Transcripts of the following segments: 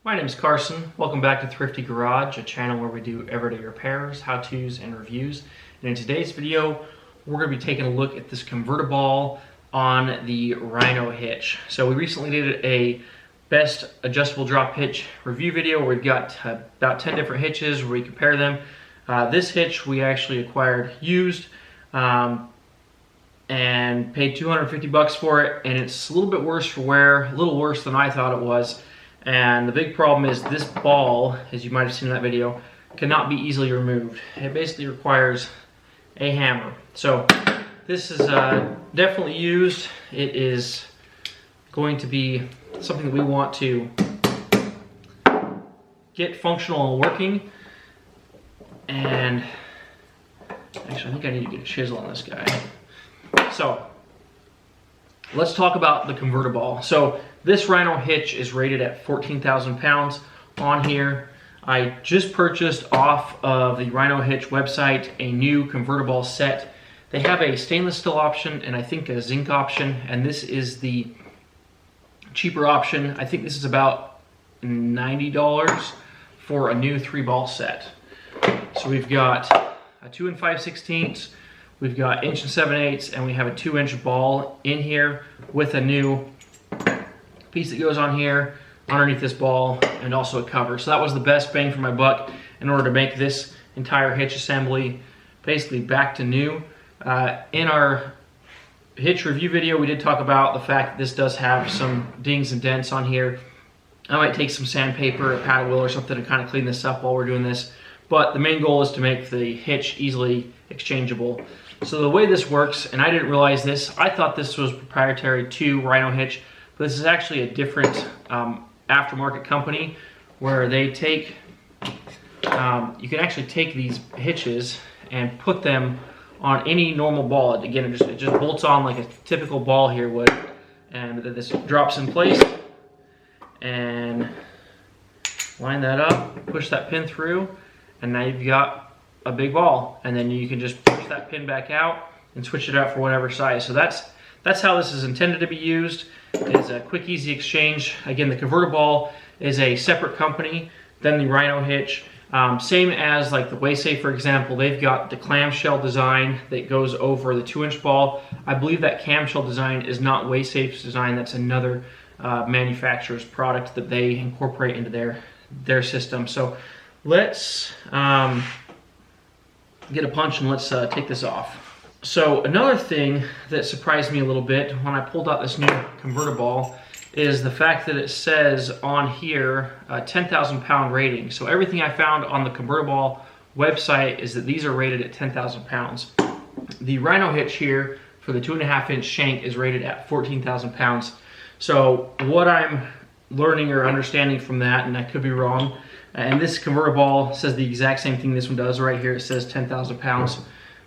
My name is Carson. Welcome back to Thrifty Garage, a channel where we do everyday repairs, how-tos, and reviews. And in today's video, we're going to be taking a look at this convertible on the Rhino Hitch. So we recently did a best adjustable drop hitch review video where we've got about 10 different hitches where we compare them. This hitch we actually acquired used and paid $250 for it, and it's a little bit worse for wear, a little worse than I thought it was. And the big problem is this ball, as you might have seen in that video, cannot be easily removed. It basically requires a hammer. So this is definitely used. It is going to be something that we want to get functional and working. And actually, I think I need to get a chisel on this guy. So let's talk about the convertible. So this Rhino Hitch is rated at 14,000 pounds on here. I just purchased off of the Rhino Hitch website a new convertible set. They have a stainless steel option and I think a zinc option, and this is the cheaper option. I think this is about $90 for a new 3-ball set. So we've got a 2 5/16, we've got 1 7/8, and we have a 2-inch ball in here with a new piece that goes on here underneath this ball and also a cover. So that was the best bang for my buck in order to make this entire hitch assembly basically back to new. In our hitch review video, we did talk about the fact that this does have some dings and dents on here. I might take some sandpaper, a paddle wheel or something to kind of clean this up while we're doing this. But the main goal is to make the hitch easily exchangeable. So the way this works, and I didn't realize this, I thought this was proprietary to Rhino Hitch, but this is actually a different aftermarket company where they take, you can actually take these hitches and put them on any normal ball. Again, it just bolts on like a typical ball here would, and this drops in place, and line that up, push that pin through, and now you've got a big ball, and then you can just push that pin back out and switch it out for whatever size. So that's how this is intended to be used. It's a quick, easy exchange. Again, the convertible is a separate company than the Rhino Hitch. Same as like the Waysafe, for example. They've got the clamshell design that goes over the 2-inch ball. I believe that clamshell design is not Waysafe's design. That's another manufacturer's product that they incorporate into their system. So let's get a punch and let's take this off. So another thing that surprised me a little bit when I pulled out this new convertible is the fact that it says on here 10,000 pound rating. So everything I found on the convertible website is that these are rated at 10,000 pounds. The Rhino Hitch here for the 2.5-inch shank is rated at 14,000 pounds. So what I'm learning or understanding from that, and I could be wrong, and this convertible says the exact same thing this one does right here. It says 10,000 pounds.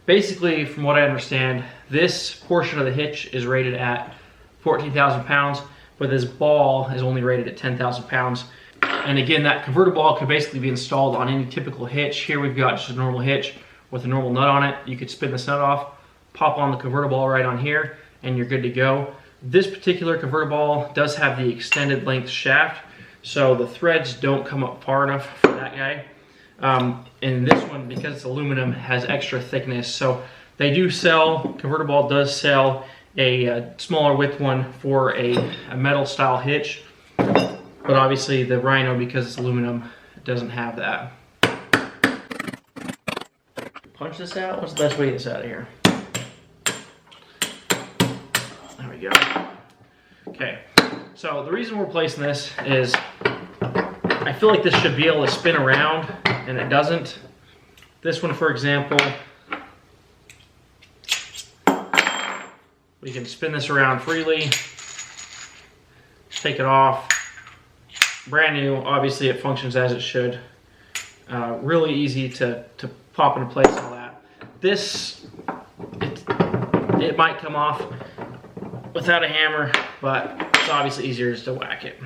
Basically, from what I understand, this portion of the hitch is rated at 14,000 pounds, but this ball is only rated at 10,000 pounds. And again, that convertible could basically be installed on any typical hitch. Here we've got just a normal hitch with a normal nut on it. You could spin this nut off, pop on the convertible right on here, and you're good to go. This particular convertible does have the extended length shaft, so the threads don't come up far enough for that guy. And this one, because it's aluminum, has extra thickness. So they do sell, convertible does sell a smaller width one for a metal style hitch. But obviously the Rhino, because it's aluminum, it doesn't have that. Punch this out? What's the best way to get this out of here? There we go. Okay, so the reason we're placing this is I feel like this should be able to spin around, and it doesn't. This one, for example, we can spin this around freely, take it off. Brand new, obviously it functions as it should. Really easy to pop into place and all that. This, it might come off without a hammer, but it's obviously easier just to whack it.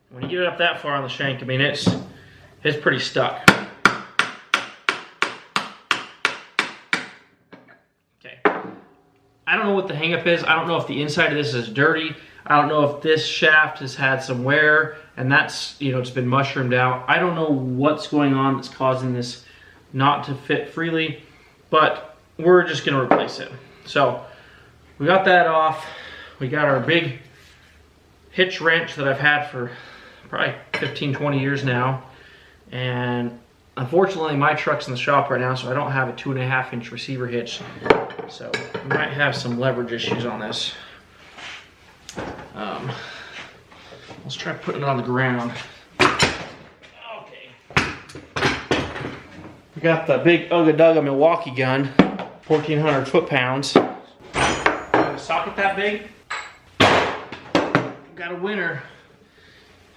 When you get it up that far on the shank, I mean, it's pretty stuck. Okay. I don't know what the hangup is. I don't know if the inside of this is dirty. I don't know if this shaft has had some wear and that's, you know, it's been mushroomed out. I don't know what's going on that's causing this not to fit freely, but we're just gonna replace it. So we got that off. We got our big hitch wrench that I've had for probably 15, 20 years now. And unfortunately my truck's in the shop right now, so I don't have a 2.5 inch receiver hitch. So we might have some leverage issues on this. Let's try putting it on the ground. Okay. We got the big Ugga Dugga Milwaukee gun, 1,400 foot-pounds. Got a socket that big. Got a winner.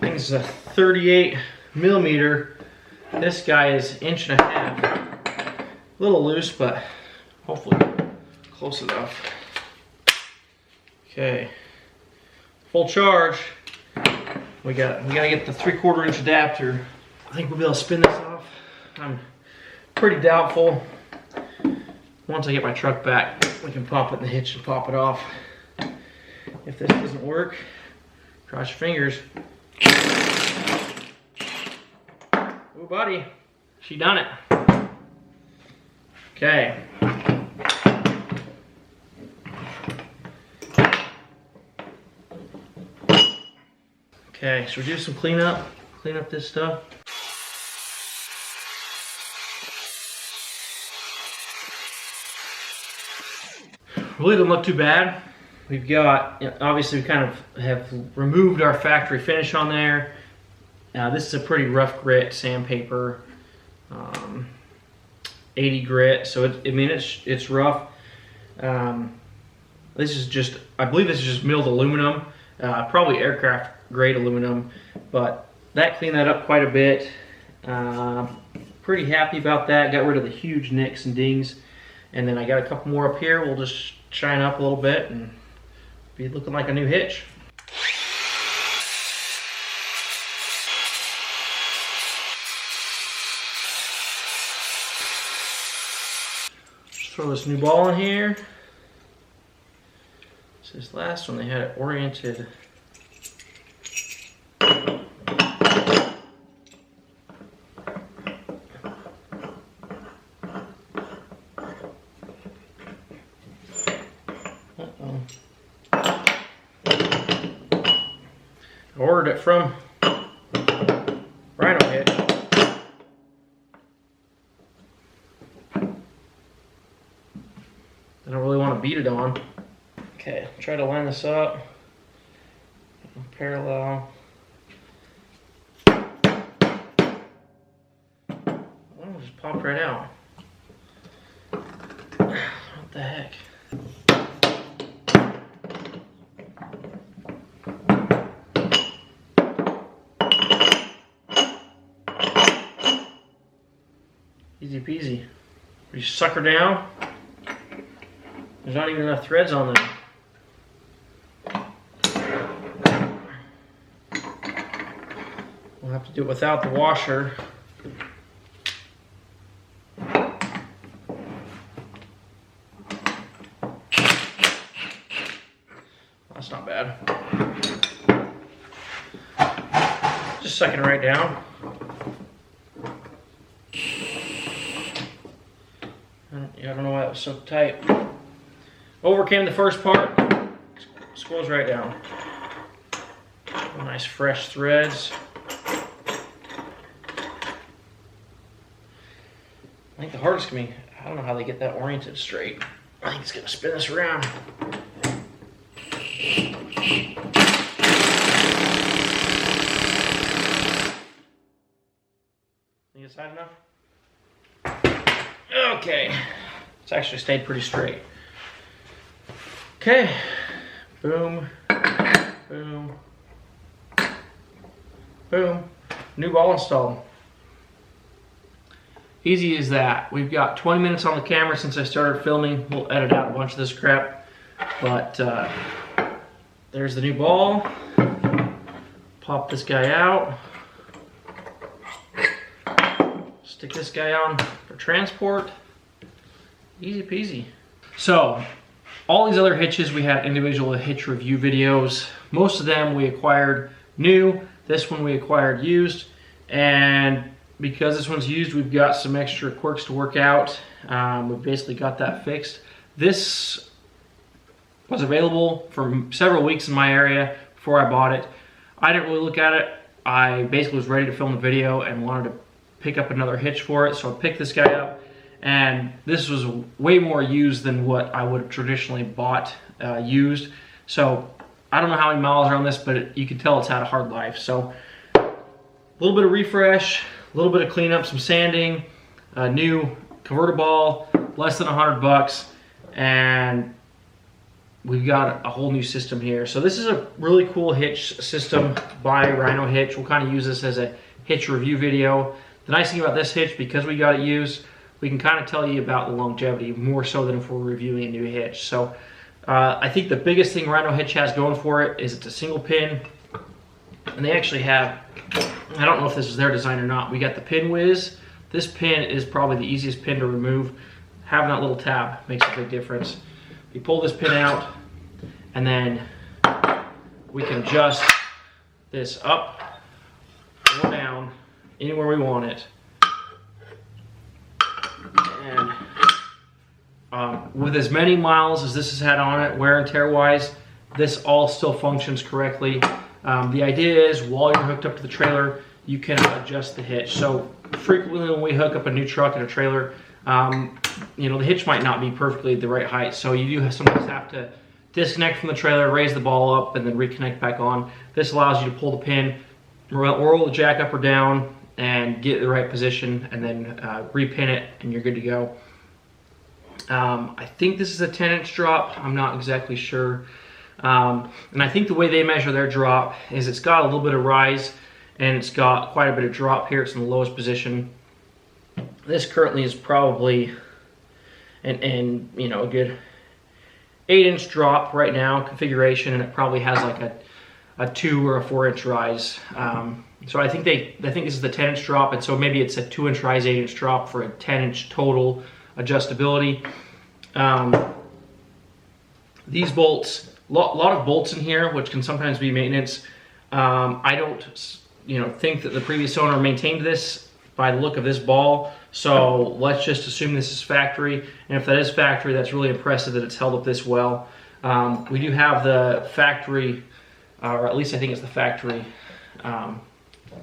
Thing's a 38 millimeter. This guy is 1.5 inches. A little loose, but hopefully close enough. Okay. Full charge. We gotta get the 3/4 inch adapter. I think we'll be able to spin this off. I'm pretty doubtful. Once I get my truck back, we can pop it in the hitch and pop it off. If this doesn't work, cross your fingers. Ooh, buddy, she done it. Okay. Okay, so we do some cleanup, clean up this stuff. Really doesn't look too bad. We've got, obviously we kind of have removed our factory finish on there. This is a pretty rough grit sandpaper, 80 grit, so it's rough. This is just, I believe this is just milled aluminum, probably aircraft grade aluminum, but that cleaned that up quite a bit. Pretty happy about that. Got rid of the huge nicks and dings, and then I got a couple more up here. We'll just shine up a little bit and be looking like a new hitch. Just throw this new ball in here. This last one, they had it oriented. I ordered it from Rhino Hitch. I don't really want to beat it on. Okay, try to line this up. Parallel. Oh, just popped right out. What the heck? Easy peasy. You sucker down. There's not even enough threads on them. We'll have to do it without the washer. That's not bad. Just sucking it right down. I don't know why it was so tight. Overcame the first part. Squirrels right down. Nice fresh threads. I think the hardest to me, I don't know how they get that oriented straight. I think it's gonna spin this around. Think it's high enough? Okay. It's actually stayed pretty straight. Okay. Boom. Boom. Boom. New ball installed. Easy as that. We've got 20 minutes on the camera since I started filming. We'll edit out a bunch of this crap. But there's the new ball. Pop this guy out. Stick this guy on for transport. Easy peasy. So, all these other hitches, we had individual hitch review videos. Most of them we acquired new. This one we acquired used. And because this one's used, we've got some extra quirks to work out. We've basically got that fixed. This was available for several weeks in my area before I bought it. I didn't really look at it. I basically was ready to film the video and wanted to pick up another hitch for it, so I picked this guy up. And this was way more used than what I would have traditionally bought used. So I don't know how many miles are on this, but you can tell it's had a hard life. So a little bit of refresh, a little bit of cleanup, some sanding, a new converter ball, less than $100, and we've got a whole new system here. So this is a really cool hitch system by Rhino Hitch. We'll kind of use this as a hitch review video. The nice thing about this hitch, because we got it used, we can kind of tell you about the longevity more so than if we're reviewing a new hitch. So I think the biggest thing Rhino Hitch has going for it is it's a single pin. And they actually have, I don't know if this is their design or not, we got the pin whiz. This pin is probably the easiest pin to remove. Having that little tab makes a big difference. You pull this pin out, and then we can adjust this up or down anywhere we want it. And with as many miles as this has had on it, wear and tear wise, this all still functions correctly. The idea is while you're hooked up to the trailer, you can adjust the hitch. So frequently when we hook up a new truck and a trailer, you know, the hitch might not be perfectly the right height. So you do sometimes have to disconnect from the trailer, raise the ball up, and then reconnect back on. This allows you to pull the pin, roll the jack up or down, and get the right position, and then repin it, and you're good to go. I think this is a 10-inch drop. I'm not exactly sure. And I think the way they measure their drop is it's got a little bit of rise, and it's got quite a bit of drop here. It's in the lowest position. This currently is probably an you know, a good 8-inch drop right now configuration, and it probably has like a 2 or a 4-inch rise. So I think this is the 10-inch drop, and so maybe it's a 2-inch rise, 8-inch drop for a 10-inch total adjustability. These bolts, lot of bolts in here, which can sometimes be maintenance. I don't, you know, think that the previous owner maintained this by the look of this ball, so let's just assume this is factory. And if that is factory, that's really impressive that it's held up this well. We do have the factory, or at least I think it's the factory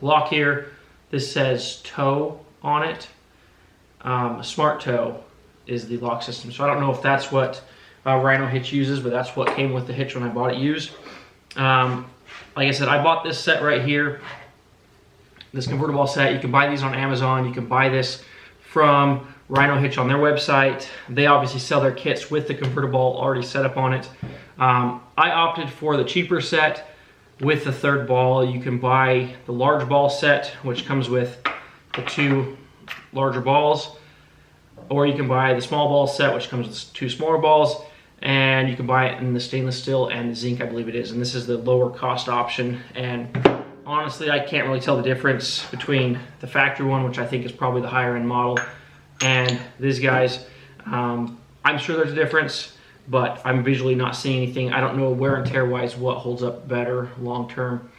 lock here. This says toe on it. Smart toe is the lock system. So I don't know if that's what Rhino Hitch uses, but that's what came with the hitch when I bought it used. Like I said, I bought this set right here, this convertible set. You can buy these on Amazon. You can buy this from Rhino Hitch on their website. They obviously sell their kits with the convertible already set up on it. I opted for the cheaper set with the third ball. You can buy the large ball set, which comes with the 2 larger balls, or you can buy the small ball set, which comes with 2 smaller balls, and you can buy it in the stainless steel and the zinc, I believe it is, and this is the lower cost option. And honestly, I can't really tell the difference between the factory one, which I think is probably the higher end model, and these guys. I'm sure there's a difference, but I'm visually not seeing anything. I don't know wear and tear wise what holds up better long term.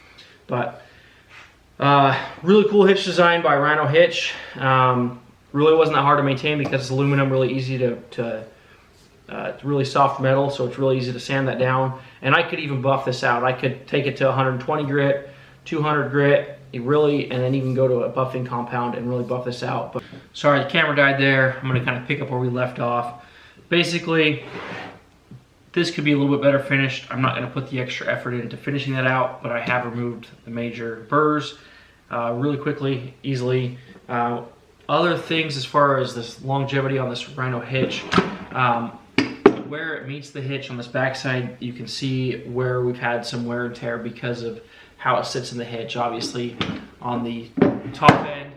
But really cool hitch design by Rhino Hitch. Really wasn't that hard to maintain because it's aluminum, really easy to it's really soft metal, so it's really easy to sand that down. And I could even buff this out. I could take it to 120 grit, 200 grit, and then even go to a buffing compound and really buff this out. But sorry, the camera died there. I'm gonna kind of pick up where we left off. Basically, this could be a little bit better finished. I'm not gonna put the extra effort into finishing that out, but I have removed the major burrs really quickly, easily. Other things as far as this longevity on this Rhino Hitch, where it meets the hitch on this backside, you can see where we've had some wear and tear because of how it sits in the hitch. Obviously on the top end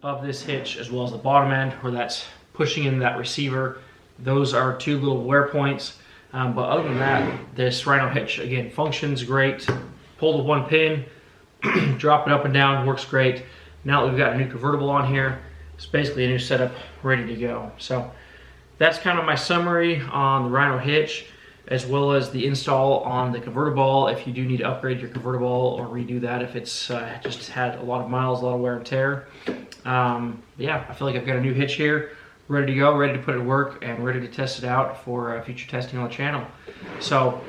of this hitch as well as the bottom end where that's pushing in that receiver, those are 2 little wear points. But other than that, this Rhino Hitch again functions great. Pull the 1 pin, drop it up and down, works great. Now that we've got a new convertible on here, it's basically a new setup ready to go. So that's kind of my summary on the Rhino Hitch, as well as the install on the convertible. If you do need to upgrade your convertible or redo that, if it's just had a lot of miles, a lot of wear and tear. Yeah, I feel like I've got a new hitch here, ready to go, ready to put it to work, and ready to test it out for future testing on the channel. So,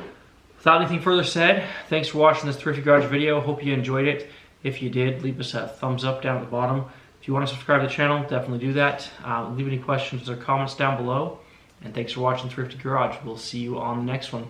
without anything further said, thanks for watching this Thrifty Garage video. Hope you enjoyed it. If you did, leave us a thumbs up down at the bottom. If you want to subscribe to the channel, definitely do that. Leave any questions or comments down below. And thanks for watching Thrifty Garage. We'll see you on the next one.